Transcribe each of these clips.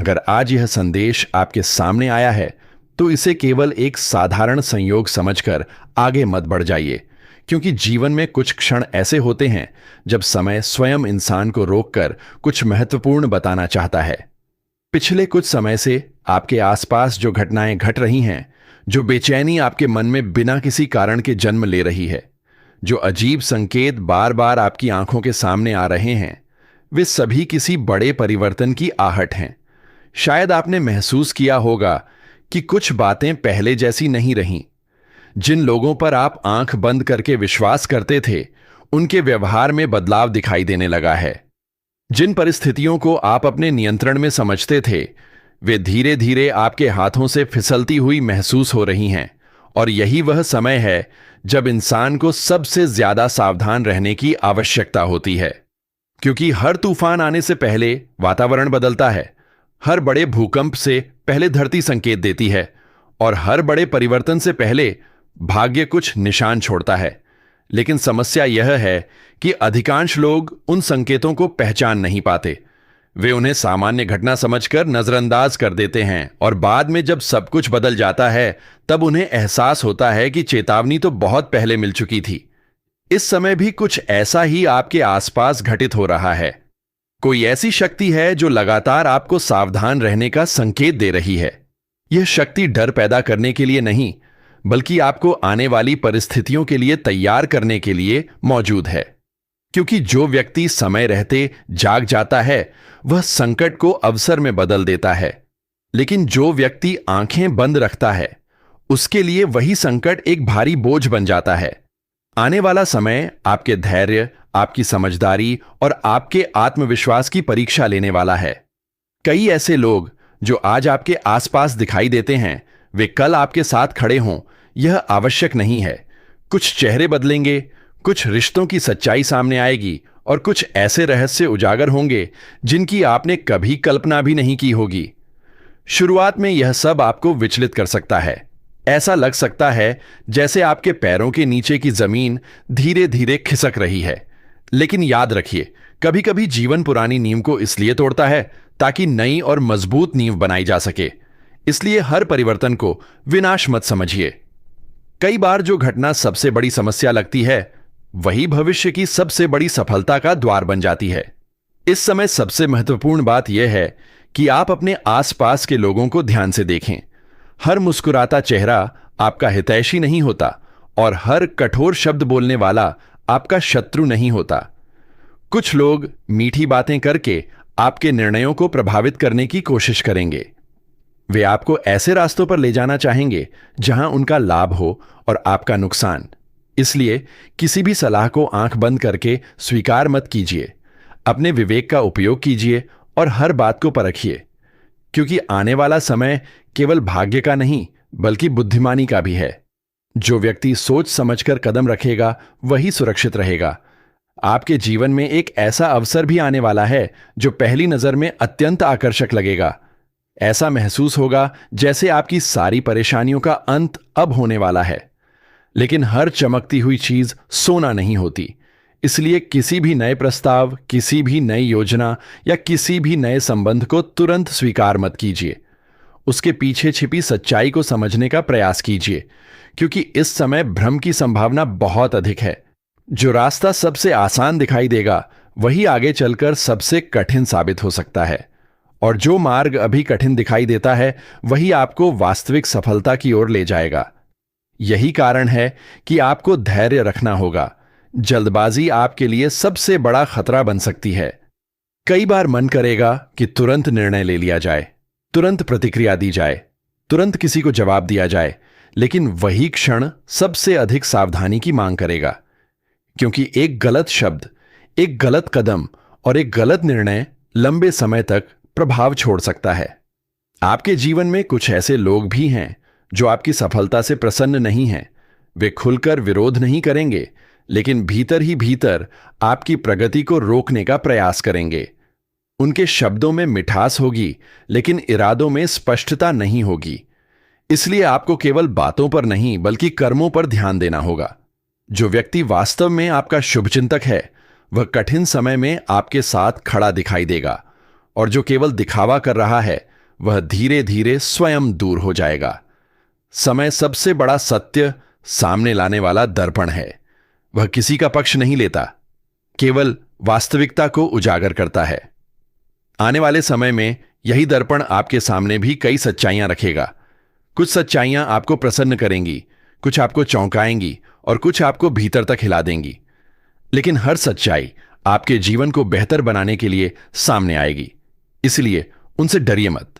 अगर आज यह संदेश आपके सामने आया है तो इसे केवल एक साधारण संयोग समझकर आगे मत बढ़ जाइए, क्योंकि जीवन में कुछ क्षण ऐसे होते हैं जब समय स्वयं इंसान को रोककर कुछ महत्वपूर्ण बताना चाहता है। पिछले कुछ समय से आपके आसपास जो घटनाएं घट रही हैं, जो बेचैनी आपके मन में बिना किसी कारण के जन्म ले रही है, जो अजीब संकेत बार बार आपकी आंखों के सामने आ रहे हैं, वे सभी किसी बड़े परिवर्तन की आहट हैं। शायद आपने महसूस किया होगा कि कुछ बातें पहले जैसी नहीं रहीं। जिन लोगों पर आप आंख बंद करके विश्वास करते थे, उनके व्यवहार में बदलाव दिखाई देने लगा है। जिन परिस्थितियों को आप अपने नियंत्रण में समझते थे, वे धीरे धीरे आपके हाथों से फिसलती हुई महसूस हो रही हैं। और यही वह समय है जब इंसान को सबसे ज्यादा सावधान रहने की आवश्यकता होती है, क्योंकि हर तूफान आने से पहले वातावरण बदलता है, हर बड़े भूकंप से पहले धरती संकेत देती है, और हर बड़े परिवर्तन से पहले भाग्य कुछ निशान छोड़ता है। लेकिन समस्या यह है कि अधिकांश लोग उन संकेतों को पहचान नहीं पाते। वे उन्हें सामान्य घटना समझकर नजरअंदाज कर देते हैं, और बाद में जब सब कुछ बदल जाता है तब उन्हें एहसास होता है कि चेतावनी तो बहुत पहले मिल चुकी थी। इस समय भी कुछ ऐसा ही आपके आसपास घटित हो रहा है। कोई ऐसी शक्ति है जो लगातार आपको सावधान रहने का संकेत दे रही है। यह शक्ति डर पैदा करने के लिए नहीं, बल्कि आपको आने वाली परिस्थितियों के लिए तैयार करने के लिए मौजूद है। क्योंकि जो व्यक्ति समय रहते जाग जाता है, वह संकट को अवसर में बदल देता है। लेकिन जो व्यक्ति आंखें बंद रखता है, उसके लिए वही संकट एक भारी बोझ बन जाता है। आने वाला समय आपके धैर्य, आपकी समझदारी और आपके आत्मविश्वास की परीक्षा लेने वाला है। कई ऐसे लोग जो आज आपके आसपास दिखाई देते हैं, वे कल आपके साथ खड़े हों, यह आवश्यक नहीं है। कुछ चेहरे बदलेंगे, कुछ रिश्तों की सच्चाई सामने आएगी, और कुछ ऐसे रहस्य उजागर होंगे जिनकी आपने कभी कल्पना भी नहीं की होगी। शुरुआत में यह सब आपको विचलित कर सकता है। ऐसा लग सकता है जैसे आपके पैरों के नीचे की जमीन धीरे धीरे खिसक रही है। लेकिन याद रखिए, कभी कभी जीवन पुरानी नींव को इसलिए तोड़ता है ताकि नई और मजबूत नींव बनाई जा सके। इसलिए हर परिवर्तन को विनाश मत समझिए। कई बार जो घटना सबसे बड़ी समस्या लगती है, वही भविष्य की सबसे बड़ी सफलता का द्वार बन जाती है। इस समय सबसे महत्वपूर्ण बात यह है कि आप अपने आसपास के लोगों को ध्यान से देखें। हर मुस्कुराता चेहरा आपका हितैषी नहीं होता, और हर कठोर शब्द बोलने वाला आपका शत्रु नहीं होता। कुछ लोग मीठी बातें करके आपके निर्णयों को प्रभावित करने की कोशिश करेंगे। वे आपको ऐसे रास्तों पर ले जाना चाहेंगे जहां उनका लाभ हो और आपका नुकसान। इसलिए किसी भी सलाह को आंख बंद करके स्वीकार मत कीजिए। अपने विवेक का उपयोग कीजिए और हर बात को परखिए, क्योंकि आने वाला समय केवल भाग्य का नहीं, बल्कि बुद्धिमानी का भी है। जो व्यक्ति सोच समझकर कदम रखेगा, वही सुरक्षित रहेगा। आपके जीवन में एक ऐसा अवसर भी आने वाला है जो पहली नजर में अत्यंत आकर्षक लगेगा। ऐसा महसूस होगा जैसे आपकी सारी परेशानियों का अंत अब होने वाला है। लेकिन हर चमकती हुई चीज सोना नहीं होती। इसलिए किसी भी नए प्रस्ताव, किसी भी नई योजना या किसी भी नए संबंध को तुरंत स्वीकार मत कीजिए। उसके पीछे छिपी सच्चाई को समझने का प्रयास कीजिए, क्योंकि इस समय भ्रम की संभावना बहुत अधिक है। जो रास्ता सबसे आसान दिखाई देगा, वही आगे चलकर सबसे कठिन साबित हो सकता है, और जो मार्ग अभी कठिन दिखाई देता है, वही आपको वास्तविक सफलता की ओर ले जाएगा। यही कारण है कि आपको धैर्य रखना होगा। जल्दबाजी आपके लिए सबसे बड़ा खतरा बन सकती है। कई बार मन करेगा कि तुरंत निर्णय ले लिया जाए, तुरंत प्रतिक्रिया दी जाए, तुरंत किसी को जवाब दिया जाए, लेकिन वही क्षण सबसे अधिक सावधानी की मांग करेगा, क्योंकि एक गलत शब्द, एक गलत कदम और एक गलत निर्णय लंबे समय तक प्रभाव छोड़ सकता है। आपके जीवन में कुछ ऐसे लोग भी हैं जो आपकी सफलता से प्रसन्न नहीं हैं। वे खुलकर विरोध नहीं करेंगे, लेकिन भीतर ही भीतर आपकी प्रगति को रोकने का प्रयास करेंगे। उनके शब्दों में मिठास होगी, लेकिन इरादों में स्पष्टता नहीं होगी। इसलिए आपको केवल बातों पर नहीं, बल्कि कर्मों पर ध्यान देना होगा। जो व्यक्ति वास्तव में आपका शुभचिंतक है, वह कठिन समय में आपके साथ खड़ा दिखाई देगा, और जो केवल दिखावा कर रहा है, वह धीरे धीरे स्वयं दूर हो जाएगा। समय सबसे बड़ा सत्य सामने लाने वाला दर्पण है। वह किसी का पक्ष नहीं लेता, केवल वास्तविकता को उजागर करता है। आने वाले समय में यही दर्पण आपके सामने भी कई सच्चाइयां रखेगा। कुछ सच्चाइयां आपको प्रसन्न करेंगी, कुछ आपको चौंकाएंगी और कुछ आपको भीतर तक हिला देंगी। लेकिन हर सच्चाई आपके जीवन को बेहतर बनाने के लिए सामने आएगी। इसलिए उनसे डरिए मत,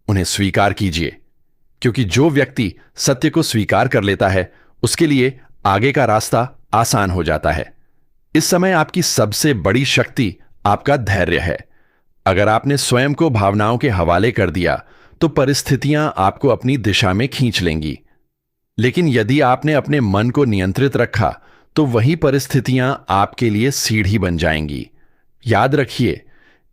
उन्हें स्वीकार कीजिए, क्योंकि जो व्यक्ति सत्य को स्वीकार कर लेता है उसके लिए आगे का रास्ता आसान हो जाता है। इस समय आपकी सबसे बड़ी शक्ति आपका धैर्य है। अगर आपने स्वयं को भावनाओं के हवाले कर दिया तो परिस्थितियां आपको अपनी दिशा में खींच लेंगी। लेकिन यदि आपने अपने मन को नियंत्रित रखा तो वही परिस्थितियां आपके लिए सीढ़ी बन जाएंगी। याद रखिए,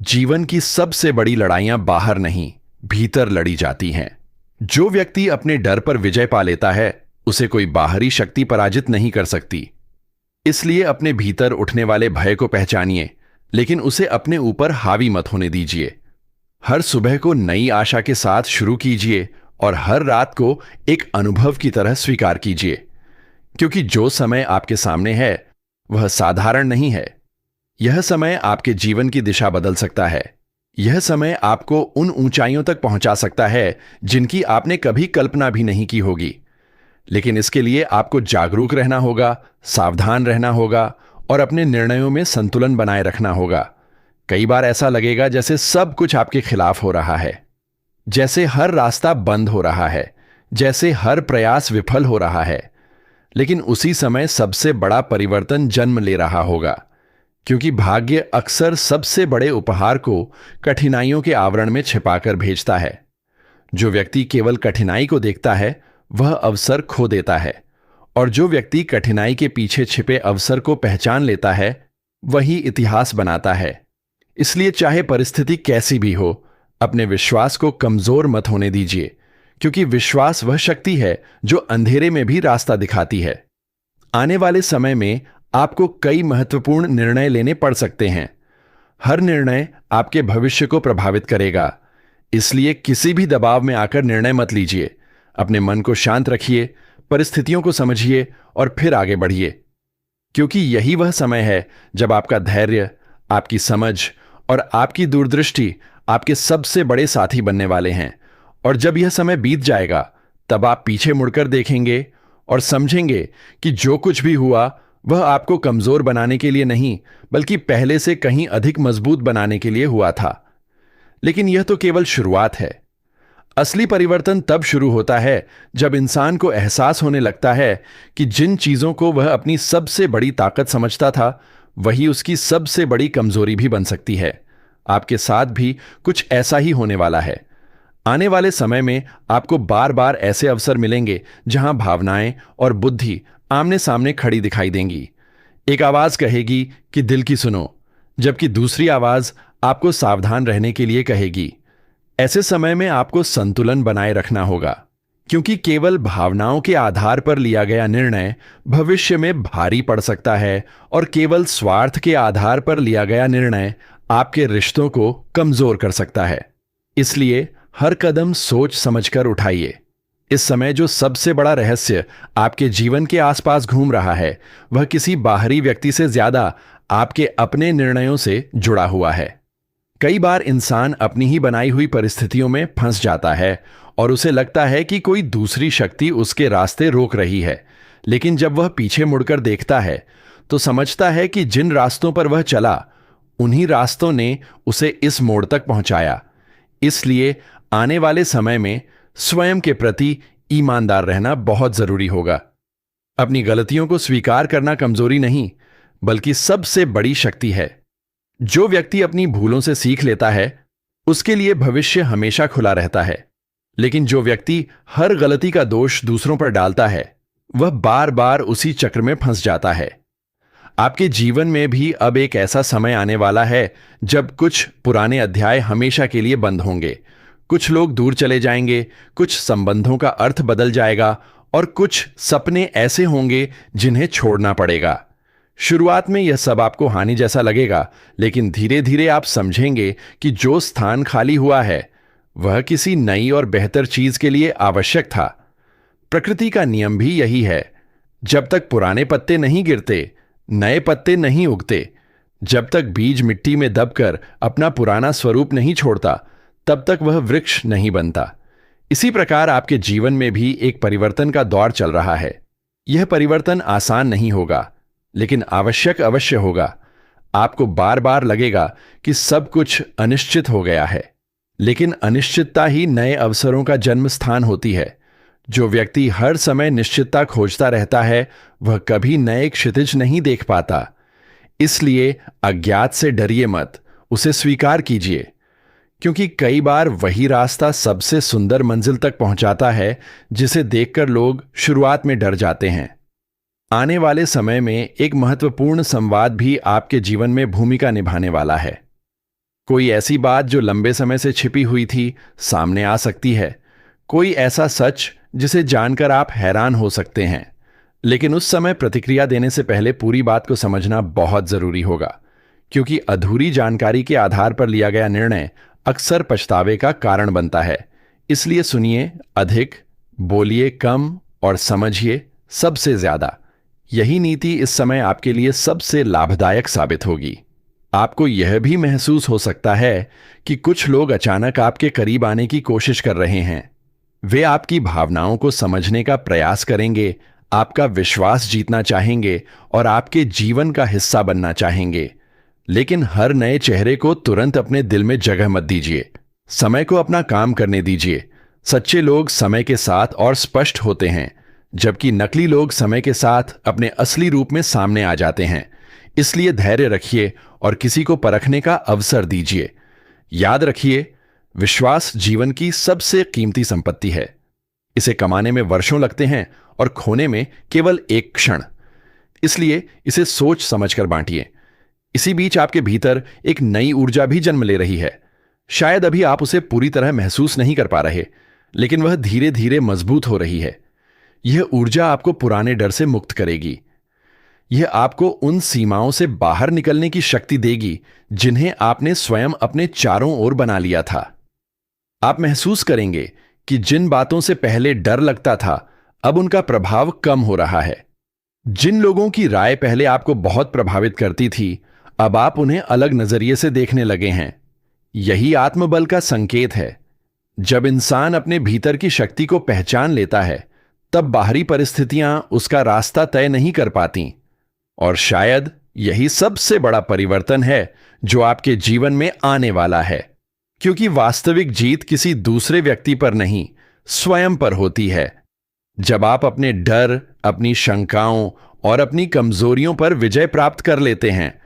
जीवन की सबसे बड़ी लड़ाइयां बाहर नहीं, भीतर लड़ी जाती हैं। जो व्यक्ति अपने डर पर विजय पा लेता है उसे कोई बाहरी शक्ति पराजित नहीं कर सकती। इसलिए अपने भीतर उठने वाले भय को पहचानिए, लेकिन उसे अपने ऊपर हावी मत होने दीजिए। हर सुबह को नई आशा के साथ शुरू कीजिए और हर रात को एक अनुभव की तरह स्वीकार कीजिए, क्योंकि जो समय आपके सामने है वह साधारण नहीं है। यह समय आपके जीवन की दिशा बदल सकता है। यह समय आपको उन ऊंचाइयों तक पहुंचा सकता है जिनकी आपने कभी कल्पना भी नहीं की होगी। लेकिन इसके लिए आपको जागरूक रहना होगा, सावधान रहना होगा और अपने निर्णयों में संतुलन बनाए रखना होगा। कई बार ऐसा लगेगा जैसे सब कुछ आपके खिलाफ हो रहा है, जैसे हर रास्ता बंद हो रहा है, जैसे हर प्रयास विफल हो रहा है। लेकिन उसी समय सबसे बड़ा परिवर्तन जन्म ले रहा होगा, क्योंकि भाग्य अक्सर सबसे बड़े उपहार को कठिनाइयों के आवरण में छिपाकर भेजता है। जो व्यक्ति केवल कठिनाई को देखता है वह अवसर खो देता है, और जो व्यक्ति कठिनाई के पीछे छिपे अवसर को पहचान लेता है वही इतिहास बनाता है। इसलिए चाहे परिस्थिति कैसी भी हो, अपने विश्वास को कमजोर मत होने दीजिए, क्योंकि विश्वास वह शक्ति है जो अंधेरे में भी रास्ता दिखाती है। आने वाले समय में आपको कई महत्वपूर्ण निर्णय लेने पड़ सकते हैं। हर निर्णय आपके भविष्य को प्रभावित करेगा। इसलिए किसी भी दबाव में आकर निर्णय मत लीजिए। अपने मन को शांत रखिए, परिस्थितियों को समझिए और फिर आगे बढ़िए, क्योंकि यही वह समय है जब आपका धैर्य, आपकी समझ और आपकी दूरदृष्टि आपके सबसे बड़े साथी बनने वाले हैं। और जब यह समय बीत जाएगा तब आप पीछे मुड़कर देखेंगे और समझेंगे कि जो कुछ भी हुआ वह आपको कमजोर बनाने के लिए नहीं, बल्कि पहले से कहीं अधिक मजबूत बनाने के लिए हुआ था। लेकिन यह तो केवल शुरुआत है। असली परिवर्तन तब शुरू होता है जब इंसान को एहसास होने लगता है कि जिन चीजों को वह अपनी सबसे बड़ी ताकत समझता था वही उसकी सबसे बड़ी कमजोरी भी बन सकती है। आपके साथ भी कुछ ऐसा ही होने वाला है। आने वाले समय में आपको बार बार ऐसे अवसर मिलेंगे जहां भावनाएं और बुद्धि आमने सामने खड़ी दिखाई देंगी। एक आवाज कहेगी कि दिल की सुनो, जबकि दूसरी आवाज आपको सावधान रहने के लिए कहेगी। ऐसे समय में आपको संतुलन बनाए रखना होगा, क्योंकि केवल भावनाओं के आधार पर लिया गया निर्णय भविष्य में भारी पड़ सकता है और केवल स्वार्थ के आधार पर लिया गया निर्णय आपके रिश्तों को कमजोर कर सकता है। इसलिए हर कदम सोच समझकर उठाइए। इस समय जो सबसे बड़ा रहस्य आपके जीवन के आसपास घूम रहा है वह किसी बाहरी व्यक्ति से ज्यादा आपके अपने निर्णयों से जुड़ा हुआ है। कई बार इंसान अपनी ही बनाई हुई परिस्थितियों में फंस जाता है और उसे लगता है कि कोई दूसरी शक्ति उसके रास्ते रोक रही है। लेकिन जब वह पीछे मुड़कर देखता है तो समझता है कि जिन रास्तों पर वह चला उन्हीं रास्तों ने उसे इस मोड़ तक पहुंचाया। इसलिए आने वाले समय में स्वयं के प्रति ईमानदार रहना बहुत जरूरी होगा। अपनी गलतियों को स्वीकार करना कमजोरी नहीं, बल्कि सबसे बड़ी शक्ति है। जो व्यक्ति अपनी भूलों से सीख लेता है उसके लिए भविष्य हमेशा खुला रहता है। लेकिन जो व्यक्ति हर गलती का दोष दूसरों पर डालता है वह बार बार उसी चक्र में फंस जाता है। आपके जीवन में भी अब एक ऐसा समय आने वाला है जब कुछ पुराने अध्याय हमेशा के लिए बंद होंगे। कुछ लोग दूर चले जाएंगे, कुछ संबंधों का अर्थ बदल जाएगा और कुछ सपने ऐसे होंगे जिन्हें छोड़ना पड़ेगा। शुरुआत में यह सब आपको हानि जैसा लगेगा, लेकिन धीरे धीरे आप समझेंगे कि जो स्थान खाली हुआ है वह किसी नई और बेहतर चीज के लिए आवश्यक था। प्रकृति का नियम भी यही है। जब तक पुराने पत्ते नहीं गिरते, नए पत्ते नहीं उगते। जब तक बीज मिट्टी में दबकर अपना पुराना स्वरूप नहीं छोड़ता, तब तक वह वृक्ष नहीं बनता। इसी प्रकार आपके जीवन में भी एक परिवर्तन का दौर चल रहा है। यह परिवर्तन आसान नहीं होगा, लेकिन आवश्यक अवश्य होगा। आपको बार बार लगेगा कि सब कुछ अनिश्चित हो गया है, लेकिन अनिश्चितता ही नए अवसरों का जन्म स्थान होती है। जो व्यक्ति हर समय निश्चितता खोजता रहता है, वह कभी नए क्षितिज नहीं देख पाता। इसलिए अज्ञात से डरिए मत, उसे स्वीकार कीजिए, क्योंकि कई बार वही रास्ता सबसे सुंदर मंजिल तक पहुंचाता है, जिसे देखकर लोग शुरुआत में डर जाते हैं। आने वाले समय में एक महत्वपूर्ण संवाद भी आपके जीवन में भूमिका निभाने वाला है। कोई ऐसी बात जो लंबे समय से छिपी हुई थी, सामने आ सकती है। कोई ऐसा सच जिसे जानकर आप हैरान हो सकते हैं। लेकिन उस समय प्रतिक्रिया देने से पहले पूरी बात को समझना बहुत जरूरी होगा, क्योंकि अधूरी जानकारी के आधार पर लिया गया निर्णय अक्सर पछतावे का कारण बनता है। इसलिए सुनिए अधिक, बोलिए कम और समझिए सबसे ज्यादा। यही नीति इस समय आपके लिए सबसे लाभदायक साबित होगी। आपको यह भी महसूस हो सकता है कि कुछ लोग अचानक आपके करीब आने की कोशिश कर रहे हैं। वे आपकी भावनाओं को समझने का प्रयास करेंगे, आपका विश्वास जीतना चाहेंगे और आपके जीवन का हिस्सा बनना चाहेंगे। लेकिन हर नए चेहरे को तुरंत अपने दिल में जगह मत दीजिए। समय को अपना काम करने दीजिए। सच्चे लोग समय के साथ और स्पष्ट होते हैं, जबकि नकली लोग समय के साथ अपने असली रूप में सामने आ जाते हैं। इसलिए धैर्य रखिए और किसी को परखने का अवसर दीजिए। याद रखिए, विश्वास जीवन की सबसे कीमती संपत्ति है। इसे कमाने में वर्षों लगते हैं और खोने में केवल एक क्षण। इसलिए इसे सोच समझकर बांटिए। इसी बीच आपके भीतर एक नई ऊर्जा भी जन्म ले रही है। शायद अभी आप उसे पूरी तरह महसूस नहीं कर पा रहे, लेकिन वह धीरे धीरे मजबूत हो रही है। यह ऊर्जा आपको पुराने डर से मुक्त करेगी। यह आपको उन सीमाओं से बाहर निकलने की शक्ति देगी जिन्हें आपने स्वयं अपने चारों ओर बना लिया था। आप महसूस करेंगे कि जिन बातों से पहले डर लगता था, अब उनका प्रभाव कम हो रहा है। जिन लोगों की राय पहले आपको बहुत प्रभावित करती थी, अब आप उन्हें अलग नजरिए से देखने लगे हैं। यही आत्मबल का संकेत है। जब इंसान अपने भीतर की शक्ति को पहचान लेता है, तब बाहरी परिस्थितियां उसका रास्ता तय नहीं कर पाती। और शायद यही सबसे बड़ा परिवर्तन है जो आपके जीवन में आने वाला है, क्योंकि वास्तविक जीत किसी दूसरे व्यक्ति पर नहीं, स्वयं पर होती है। जब आप अपने डर, अपनी शंकाओं और अपनी कमजोरियों पर विजय प्राप्त कर लेते हैं,